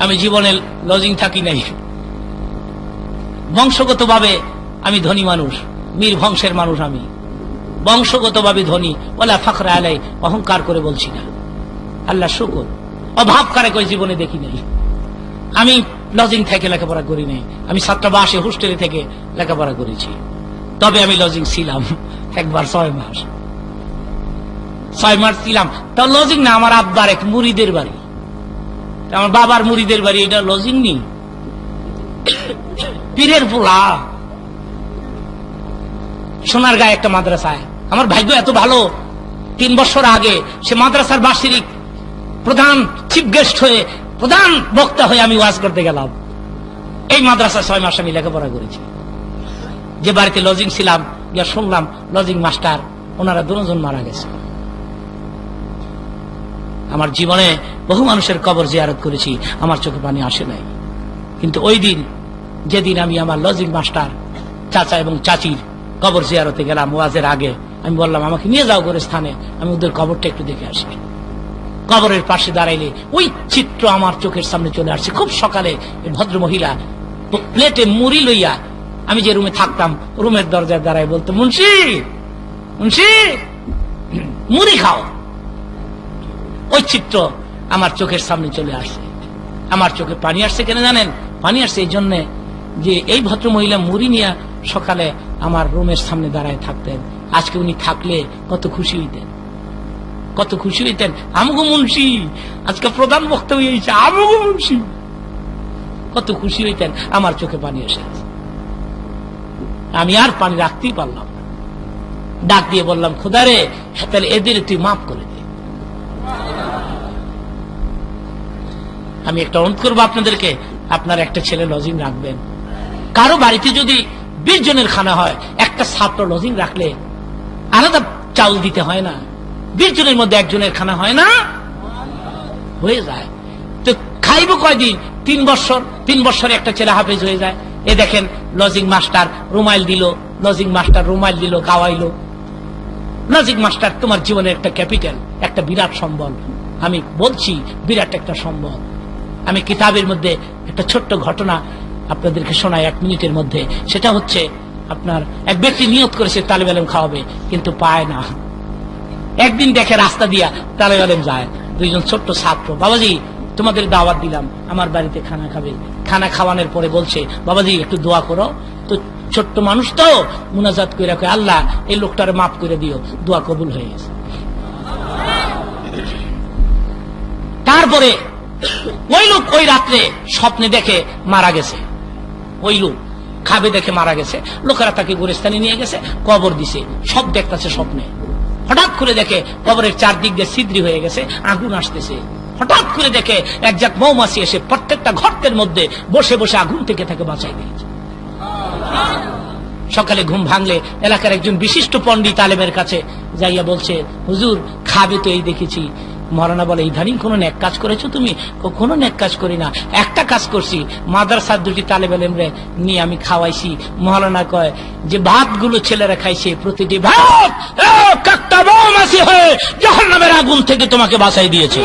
আমি জীবনে লজিং থাকি নাই। বংশগতভাবে আমি ধনী মানুষ, মীর বংশের মানুষ, আমি বংশগতভাবে ধনী। ওয়ালা ফাখরা আলাই, অহংকার করে বলছি না, আল্লাহ শুকর। অভাব কারে কই জীবনে দেখি নাই। আমি লজিং থেকে লেখাপড়া করি নাই, আমি ছাত্রাবাসে হোস্টেলে থেকে লেখাপড়া করেছি। তবে আমি লজিং ছিলাম একবার 6 মাস ছিলাম। তা লজিং না, আমার আব্বার এক মুরিদের বাড়ি, আমার বাবার মুরিদের বাড়ি, এটা লজিং নি, পীরের পোলা। সোনার গায়ে একটা মাদ্রাসায়। আমার ভাগ্য এত ভালো, 3 বছর আগে সে মাদ্রাসার বার্ষিক প্রধান চিফ গেস্ট হয়ে, প্রধান বক্তা হয়ে আমি ওয়াজ করতে গেলাম। এই মাদ্রাসা 6 মাস আমি লেখাপড়া করেছি। যে বাড়িতে লজিং ছিলাম, গিয়া শুনলাম লজিং মাস্টার ওনারা 2 জন মারা গেছে। আমার জীবনে বহু মানুষের কবর জিয়ারত করেছি, আমার চোখে পানি আসে নাই। কিন্তু ওই দিন, যেদিন আমি আমার লজিং মাস্টার চাচা এবং চাচির কবর জিয়ারতে গেলাম ওয়াজের আগে, আমি বললাম আমাকে নিয়ে যাও করে স্থানে, আমি ওদের কবরটা একটু দেখে আসি। কবরের পাশে দাঁড়াইলে ওই চিত্র আমার চোখের সামনে চলে আসছে। খুব সকালে ভদ্র মহিলা প্লেটে মুড়ি লইয়া, আমি যে রুমে থাকতাম রুমের দরজায় দাঁড়ায় বলতো, মুন্সি মুন্সি মুড়ি খাও। ওই চিত্র আমার চোখের সামনে চলে আসছে। আমার চোখে পানি আসছে কেন জানেন? পানি আসছে এই জন্যে যে এই ভদ্র মহিলা মুড়ি নিয়ে সকালে আমার রুমের সামনে দাঁড়ায় থাকতেন। আজকে উনি থাকলে কত খুশি হইতেন, কত খুশি হইতেন। আমগো মুন্সি আজকে প্রধান বক্তা হয়েছে, আমগো মুন্সি, কত খুশি হইতেন। আমার চোখে পানি এসে, আমি আর পানি রাখতেই পারলাম না। ডাক দিয়ে বললাম, খোদা রে, তাহলে এদের তুই মাফ করে দে। আমি একটা অনুরোধ করবো আপনাদেরকে, আপনার একটা ছেলে লজিং রাখবেন। কারো বাড়িতে যদি 20 জনের খানা হয়, একটা ছাত্র লজিং রাখলে আলাদা চাউল দিতে হয় না। 20 জনের মধ্যে 1 জনের খানা হয় না, হয়ে যায়। তো খাইব কয়দিন? 3 বছর। 3 বছরে একটা ছেলে হাফেজ হয়ে যায়। এ দেখেন, লজিং মাস্টার রুমাইল দিল, লজিং মাস্টার রুমাইল দিল, খাওয়াইলো। লজিং মাস্টার তোমার জীবনের একটা ক্যাপিটাল, একটা বিরাট সম্বল। আমি বলছি বিরাট একটা সম্বল। আমি কিতাবের মধ্যে একটা ছোট্ট ঘটনা আপনাদেরকে শোনাই 1 মিনিটের মধ্যে। সেটা হচ্ছে, আপনার এক ব্যক্তি নিয়ত করেছে তালেব ইলম খাওয়াবে, কিন্তু পায় না। একদিন দেখে রাস্তা দিয়া তালেব ইলম যায়, 2 জন ছোট্ট ছাত্র, বাবাজি তোমাদের দাওয়াত দিলাম, আমার বাড়িতে খানা খাবে। খানা খাওয়ানোর পরে বলছে, বাবাজি একটু দোয়া করো। তো ছোট্ট মানুষ তো মুনাজাত করে রাখে, আল্লাহ এই লোকটারে মাফ করে দিও। দোয়া কবুল হয়ে গেছে। তারপরে ওই লোক ওই রাত্রে স্বপ্নে দেখে মারা গেছে। ওই লোক খাবে দেখে মারা গেছে। লোকেরা তাকে গোরস্থানে নিয়ে গেছে, কবর দিছে, সব দেখতেছে স্বপ্নে। হঠাৎ করে দেখে কবরের চারদিক দিয়ে ছিদ্রি হয়ে গেছে, আগুন আসতেছে। হঠাৎ করে দেখে একজাক মৌমাছি এসে প্রত্যেকটা গর্তের মধ্যে বসে বসে আগুন থেকে তাকে বাঁচাই দিয়েছে। সকালে ঘুম ভাঙলে এলাকার একজন বিশিষ্ট পণ্ডিত আলেমের কাছে যাইয়া বলছে, হুজুর খাবে তো এই দেখেছি। মৌলানা বলে, ইদানিং কোনো নেক কাজ করেছো তুমি? কোনো নেক কাজ করি না, একটা কাজ করছি, মাদ্রাসার 2টি তালেব ইলমরে নিয়ে আমি খাওয়াইছি। মৌলানা কয় যে ভাতগুলো ছেলেরা খাইছে, প্রতিটি ভাত একটা মৌমাছি হয়ে জাহান্নামের আগুন থেকে তোমাকে বাঁচাই দিয়েছে।